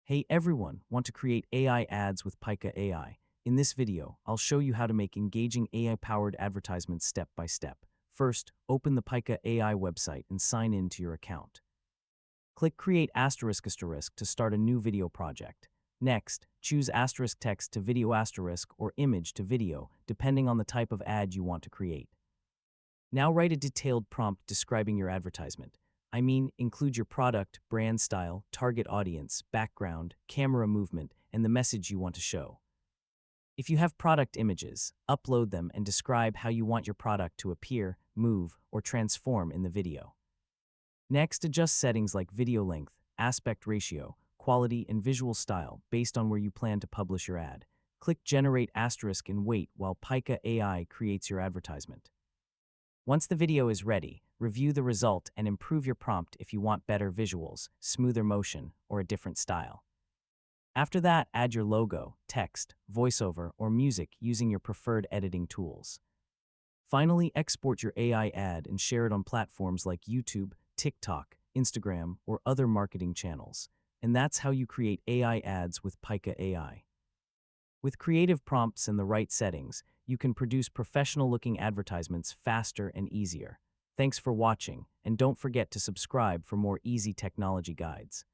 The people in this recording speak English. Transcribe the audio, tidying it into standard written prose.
Hey everyone, want to create AI ads with Pika AI? In this video, I'll show you how to make engaging AI-powered advertisements step by step. First, open the Pika AI website and sign in to your account. Click Create *** to start a new video project. Next, choose * text to video * or image to video, depending on the type of ad you want to create. Now write a detailed prompt describing your advertisement. Include your product, brand style, target audience, background, camera movement, and the message you want to show. If you have product images, upload them and describe how you want your product to appear, move, or transform in the video. Next, adjust settings like video length, aspect ratio, quality, and visual style based on where you plan to publish your ad. Click Generate * and wait while Pika AI creates your advertisement. Once the video is ready, review the result and improve your prompt if you want better visuals, smoother motion, or a different style. After that, add your logo, text, voiceover, or music using your preferred editing tools. Finally, export your AI ad and share it on platforms like YouTube, TikTok, Instagram, or other marketing channels. And that's how you create AI ads with Pika AI. With creative prompts and the right settings, you can produce professional-looking advertisements faster and easier. Thanks for watching, and don't forget to subscribe for more easy technology guides.